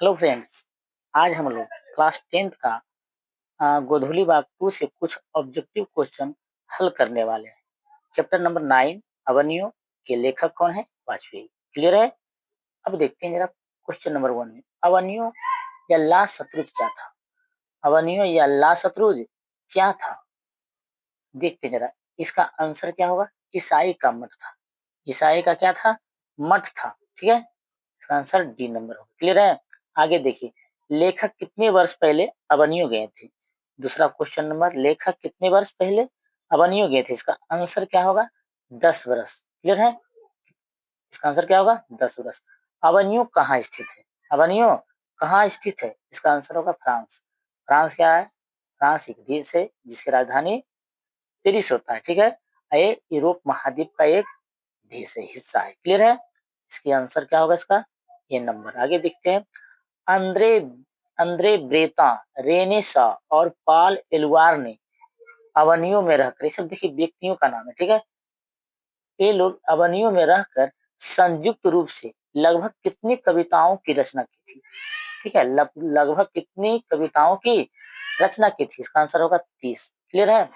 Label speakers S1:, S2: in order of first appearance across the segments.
S1: Hello friends. आज हम लोग क्लास 10th का गोधूली बाग 2 से कुछ ऑब्जेक्टिव क्वेश्चन हल करने वाले हैं। चैप्टर नंबर 9 अवनियों के लेखक कौन है? वाजपेयी। क्लियर है? अब देखते हैं जरा क्वेश्चन नंबर 1 में अवनियों या ला शत्रुज क्या था? अवनियों या ला शत्रुज क्या था? देखते हैं जरा इसका आंसर क्या होगा। ईसाई का मठ था। ईसाई का क्या था? मठ था। ठीक है, इसका आंसर डी नंबर होगा। क्लियर है? आगे देखिए, लेखक कितने वर्ष पहले अवनियों गए थे? दूसरा क्वेश्चन नंबर, लेखक कितने वर्ष पहले अवनियों गए थे? इसका आंसर क्या होगा? 10 वर्ष। क्लियर है? इसका आंसर क्या होगा? 10 वर्ष। अवनियों कहाँ स्थित है? अवनियों कहाँ स्थित है? इसका आंसर होगा फ्रांस। फ्रांस क्या है? फ्रांस एक देश है जिसकी राजधानी पेरिस होता है। ठीक है, ये यूरोप महाद्वीप का एक देश है, हिस्सा है। क्लियर है? इसकी आंसर क्या होगा इसका? ये नंबर। आगे देखते हैं, अंद्रे अंद्रे ब्रेता, रेने शा और पाल एलुआर ने अवनियों में रहकर, ये सब देखिए व्यक्तियों का नाम है। ठीक है, ये लोग अवनियों में रहकर संयुक्त रूप से लगभग कितनी कविताओं की रचना की थी? ठीक है, लगभग कितनी कविताओं की रचना की थी? इसका आंसर होगा 30। क्लियर है?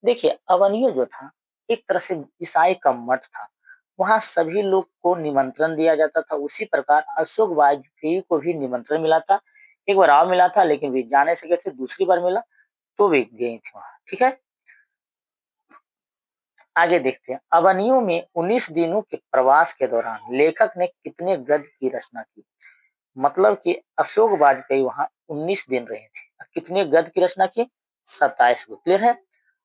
S1: देखिए, अवनियों जो था एक तरह से ईसाई का मठ था। वहां सभी लोग को निमंत्रण दिया जाता था। उसी प्रकार अशोक वाजपेयी को भी निमंत्रण मिला था। एक बार और मिला था लेकिन वे जा नहीं सके थे। दूसरी बार मिला तो वे गए थे वहां। ठीक है, आगे देखते हैं, अवनियों में 19 दिनों के प्रवास के दौरान लेखक ने कितने गद्य की रचना की? मतलब कि अशोक वाजपेयी वहां 19 दिन रहे थे। कितने गद्य की रचना की? 27 गो। क्लियर है?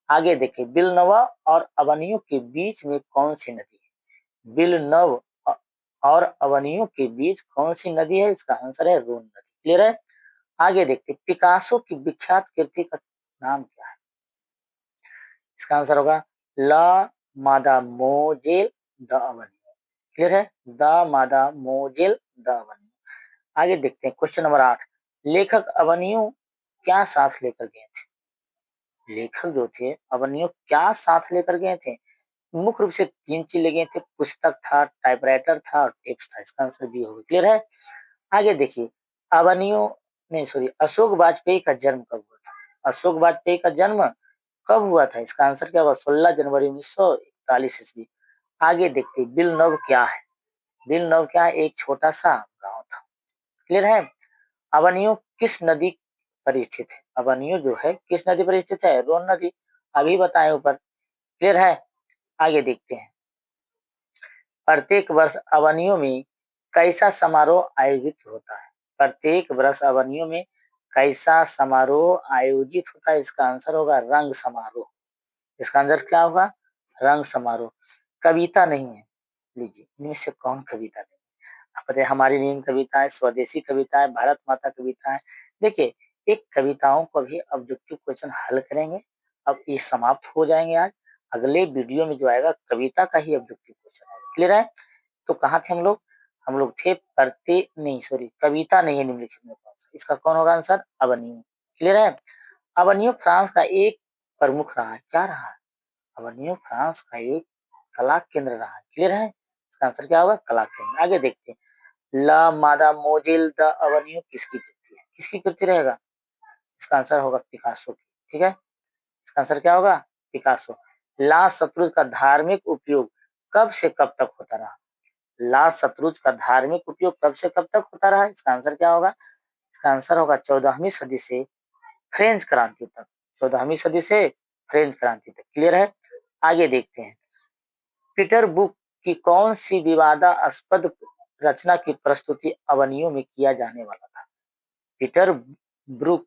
S1: आगे देखिए, बिलनवा और अवनियों के बीच में कौन सी नदी है? बिलनव और अवनियों के बीच कौन सी नदी है? इसका आंसर है रोन नदी। क्लियर है? आगे देखते हैं, पिकासो की विख्यात कृति का नाम क्या है? इसका आंसर होगा La Mademoiselle de Avignon. Clear है? The Mademoiselle de Avignon. आगे देखते हैं, क्वेश्चन नंबर 8, लेखक अवनियों क्या साथ लेकर गए थे? लेखक जो थे अवनियों क्या साथ लेकर गए थे? मुख्य रूप से 3 चीज ले गए थे। पुस्तक था, टाइपराइटर था और टेप्स था। इसका आंसर बी होगा। क्लियर है? आगे देखिए, अवनियों नहीं सॉरी अशोक वाजपेयी का जन्म कब हुआ था? अशोक वाजपेयी का जन्म कब हुआ था? इसका आंसर क्या होगा? 16 जनवरी 1941 ईस्वी। आगे देखते हैं, बिलनव क्या है? बिलनव क्या है? एक छोटा सा गांव था। क्लियर है? अवनियों किस नदी पर स्थित है? अवनियों जो है किस नदी पर स्थित है? रोन नदी। अभी बताए ऊपर। क्लियर है? आगे देखते हैं, प्रत्येक वर्ष अवनियों में कैसा समारोह आयोजित होता है? प्रत्येक वर्ष अवनियों में कैसा समारोह आयोजित होता है? इसका आंसर होगा रंग समारोह। इसका आंसर क्या होगा? रंग समारोह। कविता नहीं है, लीजिए इनमें से कौन कविता नहीं? आप बताइए, हमारी नींद कविता है, स्वदेशी कविता है, भारत माता कविता है। देखिए, एक कविताओं को भी ऑब्जेक्टिव क्वेश्चन हल करेंगे। अब ये समाप्त हो जाएंगे आज। अगले वीडियो में जो आएगा कविता का ही ऑब्जेक्टिव क्वेश्चन आएगा। क्लियर है? तो कहाँ थे हम लोग? हम लोग थे प्रत्येक नहीं सॉरी कविता नहीं है निम्नलिखित में कौन सा? इसका कौन होगा आंसर? अवनियों। क्लियर है? अवनियों फ्रांस का एक प्रमुख रहा है। क्या रहा है? अवनियों फ्रांस का एक कला केंद्र रहा है। क्लियर है? इसका आंसर क्या होगा? कला केंद्र। आगे देखते हैं, ला मादा मोजिल द अवनियों किसकी कृति है? किसकी कृति रहेगा? इसका आंसर होगा पिकासो की। ठीक है, इसका आंसर क्या होगा? पिकासो। ला शत्रुज का धार्मिक उपयोग कब से कब तक होता रहा? ला शत्रुज का धार्मिक उपयोग कब से कब तक होता रहा? इसका आंसर क्या होगा? इसका आंसर होगा 14वीं सदी से फ्रेंच क्रांति तक। 14वीं सदी से फ्रेंच क्रांति तक। क्लियर है? आगे देखते हैं, पीटर बुक की कौन सी विवादास्पद रचना की प्रस्तुति अवनियों में किया जाने वाला था? पीटर ब्रुक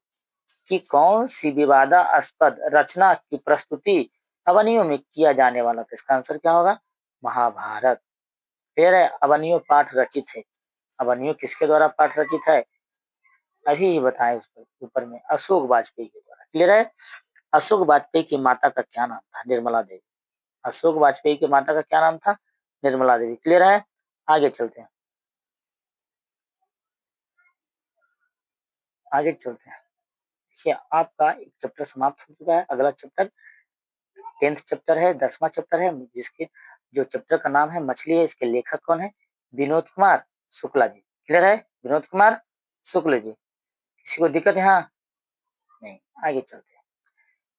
S1: की कौन सी विवादास्पद रचना की प्रस्तुति अवनियों में किया जाने वाला था? इसका आंसर क्या होगा? महाभारत। क्लियर है? अवनियों पाठ रचित है। अवनियों किसके द्वारा पाठ रचित है? अभी ही बताएं उस पर ऊपर में, अशोक वाजपेयी के द्वारा। क्लियर है? अशोक वाजपेयी की माता का क्या नाम था? निर्मला देवी। अशोक वाजपेयी की माता का क्या नाम था? निर्मला देवी। क्लियर है? आगे चलते हैं, आगे चलते हैं। देखिए, आपका एक चैप्टर समाप्त हो चुका है। अगला चैप्टर 10th चैप्टर है, 10वां चैप्टर है, जिसके जो चैप्टर का नाम है मछली है। इसके लेखक कौन है? विनोद कुमार शुक्ला जी। क्लियर है? विनोद कुमार शुक्ल जी। किसी को दिक्कत है यहाँ? नहीं, आगे चलते हैं।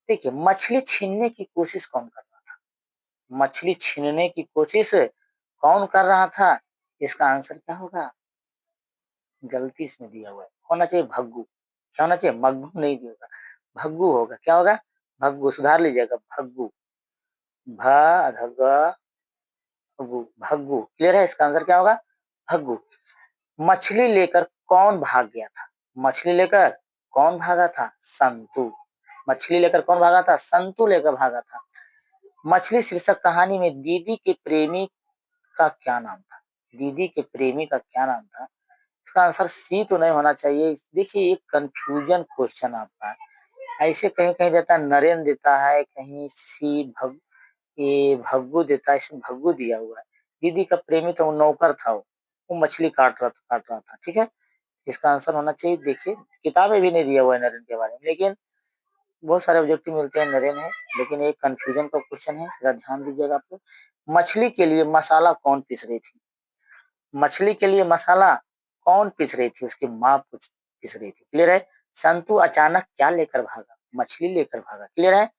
S1: देखिए, मछली छीनने की कोशिश कौन कर रहा था? मछली छीनने की कोशिश कौन कर रहा था? इसका आंसर क्या होगा? गलती इसमें दिया हुआ है। होना चाहिए भग्गू। क्या होना चाहिए? मग्गू नहीं दिया, भग्गू होगा। क्या होगा? भग्गू, सुधार लीजिएगा, भग्गू। भ ध ग भग्गू, भग्गू। क्लियर है? इसका आंसर क्या होगा? भग्गू। मछली लेकर कौन भाग गया था? मछली लेकर कौन भागा था? संतु। मछली लेकर कौन भागा था? संतु लेकर भागा था। मछली शीर्षक कहानी में दीदी के प्रेमी का क्या नाम था? दीदी के प्रेमी का क्या नाम था? इसका आंसर सी तो नहीं होना चाहिए। देखिए, ये कंफ्यूजन क्वेश्चन आपका है। ऐसे कहीं कहीं देता है नरेन देता है, कहीं सी भग ये भग्गू देता है, इसमें भग्गू दिया हुआ है। दीदी का प्रेमी तो वो नौकर था, वो मछली काट रहा था। ठीक है, इसका आंसर होना चाहिए। देखिए, किताबें भी नहीं दिया हुआ है नरेन के बारे में, लेकिन बहुत सारे ऑब्जेक्टिव मिलते हैं नरेन है, लेकिन एक कंफ्यूजन का क्वेश्चन है, जरा ध्यान दीजिएगा आप लोग। मछली के लिए मसाला कौन पीस रही थी? मछली के लिए मसाला कौन पीस रही थी? उसकी माँ कुछ पीस रही थी। क्लियर है? संतु अचानक क्या लेकर भागा? मछली लेकर भागा। क्लियर है?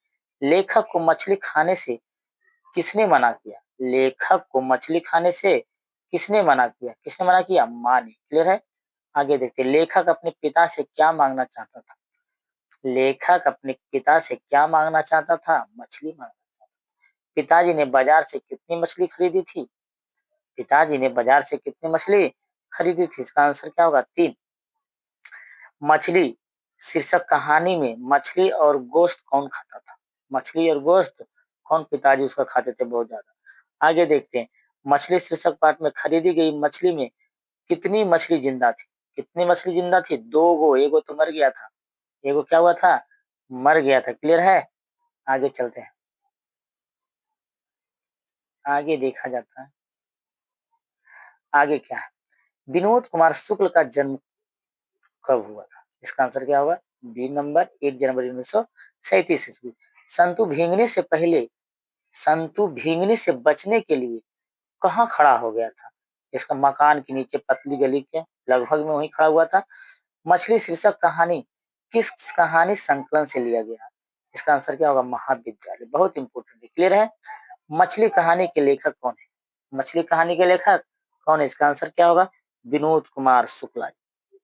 S1: लेखक को मछली खाने से किसने मना किया? लेखक को मछली खाने से किसने मना किया? किसने मना किया? माँ ने। क्लियर है? आगे देखते हैं। लेखक अपने पिता से क्या मांगना चाहता था? लेखक अपने पिता से क्या मांगना चाहता था? मछली मांगना। पिताजी ने बाजार से कितनी मछली खरीदी थी? पिताजी ने बाजार से कितनी मछली खरीदी थी? इसका आंसर क्या होगा? 3। मछली शीर्षक कहानी में मछली और गोश्त कौन खाता था? मछली और गोश्त कौन, पिताजी उसका खाते थे बहुत ज्यादा। आगे देखते हैं। मछली शीर्षक पाठ में खरीदी गई मछली में कितनी मछली जिंदा थी? कितनी मछली जिंदा थी? 2 गो, एगो तो मर गया था। एगो क्या हुआ था? मर गया था। क्लियर है? आगे चलते हैं। आगे देखा जाता है आगे क्या है। विनोद कुमार शुक्ल का जन्म कब हुआ था? इसका आंसर क्या होगा? बी नंबर, 1 जनवरी 1937 ईस्वी। संतु भीगने से पहले, संतु भीगने से बचने के लिए कहाँ खड़ा हो गया था? इसका मकान के नीचे पतली गली के लगभग में वहीं खड़ा हुआ था। मछली शीर्षक कहानी किस कहानी संकलन से लिया गया? इसका आंसर क्या होगा? महाविद्यालय। बहुत इंपोर्टेंट है। क्लियर है? मछली कहानी के लेखक कौन है? मछली कहानी के लेखक कौन है? इसका आंसर क्या होगा? विनोद कुमार शुक्ला।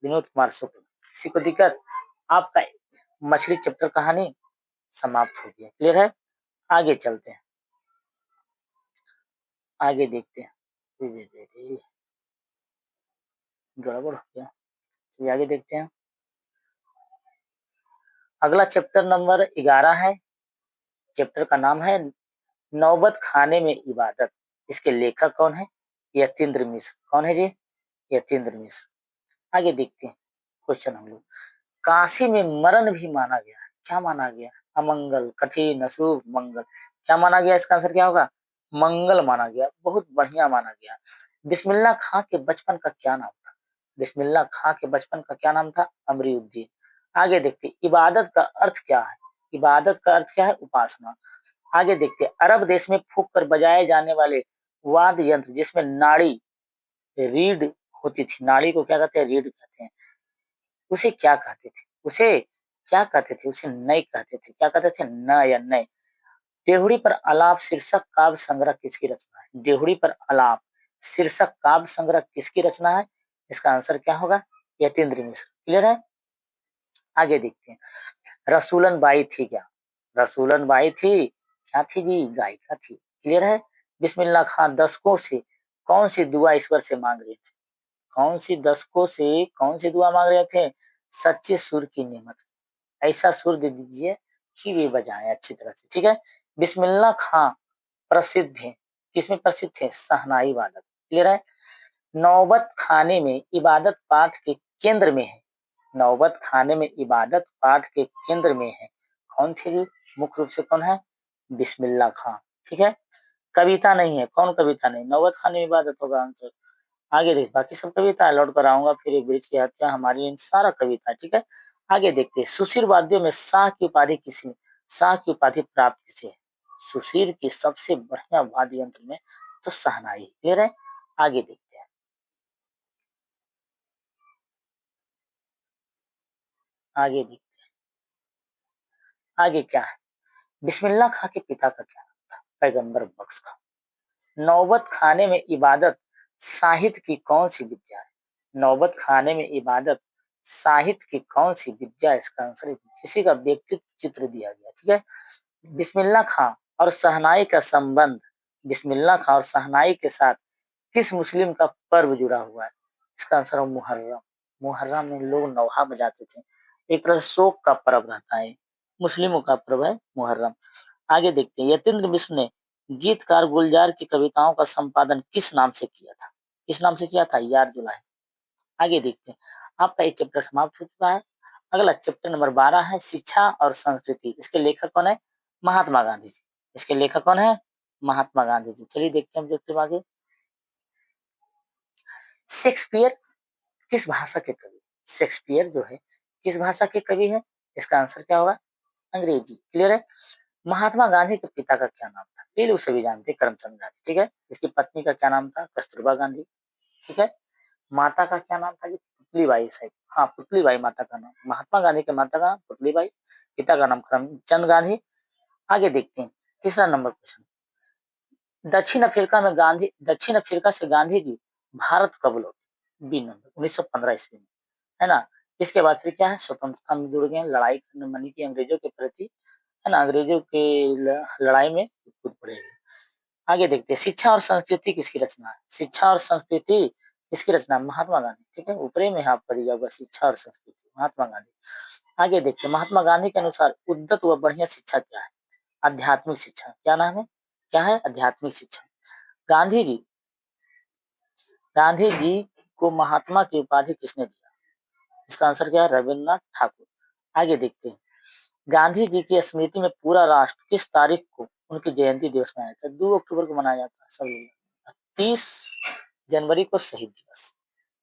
S1: विनोद कुमार शुक्ला। किसी को दिक्कत? आपका मछली चैप्टर कहानी समाप्त हो गया। क्लियर है? आगे चलते हैं, आगे देखते हैं। गड़बड़ हो गया। चलिए आगे देखते हैं। अगला चैप्टर नंबर 11 है। चैप्टर का नाम है नौबत खाने में इबादत। इसके लेखक कौन है? यतीन्द्र मिश्र। कौन है जी? यतीन्द्र मिश्र। आगे देखते हैं क्वेश्चन हम लोग। काशी में मरण भी माना गया। क्या माना गया? अमंगल, कठिन, अशुभ, मंगल। क्या माना गया? इसका आंसर क्या होगा? मंगल माना गया। बहुत बढ़िया माना गया। बिस्मिल्लाह खां के बचपन का क्या नाम था? बिस्मिल्लाह खां के बचपन का क्या नाम था? अमरीउद्दीन। आगे देखते हैं। इबादत का अर्थ क्या है? इबादत का अर्थ क्या है? उपासना। आगे देखते हैं। अरब देश में फूंक कर बजाए जाने वाले वाद्य यंत्र जिसमें नाड़ी, रीड होती थी, नाड़ी को क्या कहते हैं? रीड कहते हैं। उसे क्या कहते थे? उसे क्या कहते थे? उसे नय कहते थे। क्या कहते थे? न या नय। देहुड़ी पर आलाप शीर्षक काव्य संग्रह किसकी रचना है? देहुड़ी पर आलाप शीर्षक काव्य संग्रह किसकी रचना है? इसका आंसर क्या होगा? यतीन्द्र मिश्र। क्लियर है? आगे देखते हैं। रसूलन बाई थी क्या? रसूलन बाई थी क्या थी जी? गायिका थी। क्लियर है? बिस्मिल्लाह खां दशकों से कौन सी दुआ ईश्वर से मांग रहे थे? कौन सी दशकों से कौन सी दुआ मांग रहे थे? सच्चे सुर की नेमत, ऐसा सुर दे दीजिए कि वे बजाएं अच्छी तरह से। ठीक है? बिस्मिल्लाह खां प्रसिद्ध है, किसमें प्रसिद्ध थे? शहनाई वादक। क्लियर है? नौबत खाने में इबादत पाठ के केंद्र में है। नौबत खाने में इबादत पाठ के केंद्र में है। कौन थे जी? मुख्य रूप से कौन है? बिस्मिल्लाह खां। ठीक है? कविता नहीं है। कौन कविता नहीं? नौबत खाने में इबादत होगा आंसर। आगे देख, बाकी सब कविता लौट कर आऊंगा। फिर एक ब्रिज की हत्या, हमारी इन सारा कविता। ठीक है? आगे देखते हैं। सुशील वाद्यों में शाह की उपाधि किसी, शाह की उपाधि प्राप्त किसे है? सुशील की सबसे बढ़िया वाद्य यंत्र में तो शहनाई। क्लियर है? आगे देखते हैं। आगे भी आगे क्या है? बिस्मिल्लाह खां के पिता का क्या नाम था? पैगंबर बख्श खां। नौबत खाने में इबादत साहित्य की कौन सी विद्या है? नौबत खाने में इबादत साहित्य की कौन सी विद्या? इसका आंसर है किसी का व्यक्तित्व चित्र दिया गया। ठीक है। बिस्मिल्लाह खां और शहनाई का संबंध, बिस्मिल्लाह खां और शहनाई के साथ किस मुस्लिम का पर्व जुड़ा हुआ है? इसका आंसर है मुहर्रम। मुहर्रम में लोग नौहा बजाते थे। एक तरह से शोक का पर्व रहता है। मुस्लिमों का पर्व है मुहर्रम। आगे देखते हैं, यतीन्द्र मिश्र ने गीतकार गुलजार की कविताओं का संपादन किस नाम से किया था? किस नाम से किया था? यार जुलाहे। आगे देखते हैं, आपका ये चैप्टर समाप्त हो चुका है। अगला चैप्टर नंबर 12 है शिक्षा और संस्कृति। इसके लेखक कौन है? महात्मा गांधी जी। इसके लेखक कौन है? महात्मा गांधी जी। चलिए देखते हैं चैप्टर आगे। शेक्सपियर किस भाषा के कवि? शेक्सपियर जो है किस भाषा के कवि है? इसका आंसर क्या होगा? अंग्रेजी। क्लियर है। महात्मा गांधी के पिता का क्या नाम था? ये लोग सभी जानते हैं, करमचंद गांधी। ठीक है। इसकी पत्नी का क्या नाम था? कस्तूरबा गांधी। ठीक है। माता का क्या नाम था? जी पुतलीबाई साहब। हाँ, पुतलीबाई माता का नाम। महात्मा गांधी के माता का नाम पुतलीबाई, पिता का नाम करमचंद गांधी। आगे देखते हैं तीसरा नंबर क्वेश्चन। दक्षिण अफ्रीका से गांधी जी भारत कब लौटे? बी नंबर 1915 ईस्वी में, है ना। इसके बाद फिर क्या है? स्वतंत्रता में जुड़ गए, लड़ाई करने मनी की अंग्रेजों के प्रति, है ना। अंग्रेजों के लड़ाई में कूद पड़े। आगे देखते हैं शिक्षा और संस्कृति किसकी रचना है? शिक्षा और संस्कृति किसकी रचना? महात्मा गांधी। ठीक है। ऊपरी में आपका दिया होगा शिक्षा और संस्कृति, महात्मा गांधी। आगे देखते हैं, महात्मा गांधी के अनुसार उद्दत व बढ़िया शिक्षा क्या है? आध्यात्मिक शिक्षा। क्या नाम है? क्या है? आध्यात्मिक शिक्षा। गांधी जी गांधी जी को महात्मा की उपाधि किसने दिया? इसका आंसर क्या है? रविन्द्रनाथ ठाकुर। आगे देखते हैं, गांधी जी की स्मृति में पूरा राष्ट्र किस तारीख को उनकी जयंती दिवस मनाया जाता है? 2 अक्टूबर को मनाया जाता है सब लोग। 30 जनवरी को शहीद दिवस।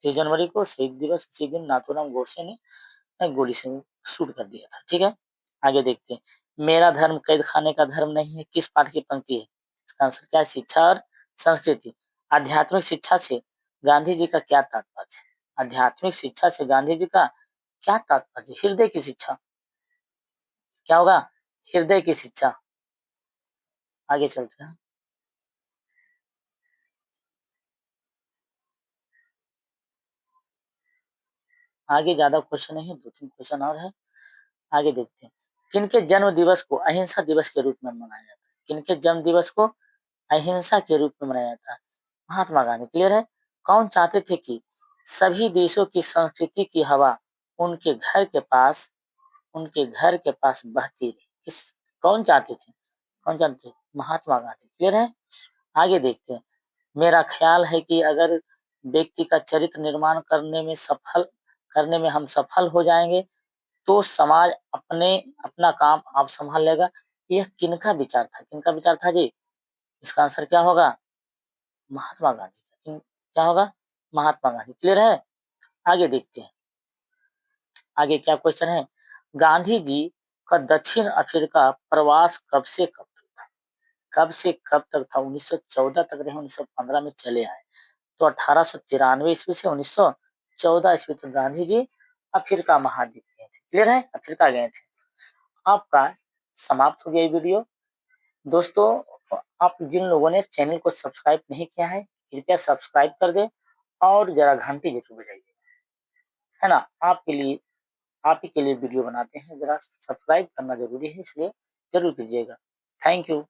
S1: 30 जनवरी को शहीद दिवस। उसी दिन नाथूराम गोडसे ने गोली से शूट कर दिया था। ठीक है। आगे देखते हैं, मेरा धर्म कैद खाने का धर्म नहीं है किस पाठ की पंक्ति है? इसका आंसर क्या है? शिक्षा और संस्कृति। आध्यात्मिक शिक्षा से गांधी जी का क्या तात्पर्य है? आध्यात्मिक शिक्षा से गांधी जी का क्या तात्पर्य? हृदय की शिक्षा। क्या होगा? हृदय की शिक्षा। आगे चलते हैं। आगे ज्यादा क्वेश्चन नहीं है, 2-3 क्वेश्चन और है। आगे देखते हैं, किनके जन्म दिवस को अहिंसा दिवस के रूप में मनाया जाता है? किनके जन्म दिवस को अहिंसा के रूप में मनाया जाता है? महात्मा गांधी। क्लियर है। कौन चाहते थे कि सभी देशों की संस्कृति की हवा उनके घर के पास बहती रहे? किस कौन चाहते थे? कौन जानते थे? महात्मा गांधी। क्लियर है। आगे देखते हैं, मेरा ख्याल है कि अगर व्यक्ति का चरित्र निर्माण करने में हम सफल हो जाएंगे तो समाज अपना काम आप संभाल लेगा। यह किनका विचार था? किनका विचार था जी? इसका आंसर क्या होगा? महात्मा गांधी का। क्या होगा? महात्मा गांधी। क्लियर है। आगे देखते हैं, आगे क्या क्वेश्चन है? गांधी जी का दक्षिण अफ्रीका प्रवास कब से कब तक था? कब से कब तक था? 1914 तक रहे, 1915 में चले आए। तो 1893 ईस्वी से 1914 ईस्वी तक गांधी जी अफ्रीका महाद्वीप गए थे। क्लियर है। अफ्रीका गए थे। आपका समाप्त हो गया ये वीडियो। दोस्तों, आप जिन लोगों ने चैनल को सब्सक्राइब नहीं किया है कृपया सब्सक्राइब कर दे और जरा घंटी जरूर बजाइए, है ना। आपके लिए आप ही के लिए वीडियो बनाते हैं, जरा सब्सक्राइब करना जरूरी है, इसलिए जरूर कीजिएगा। Thank you.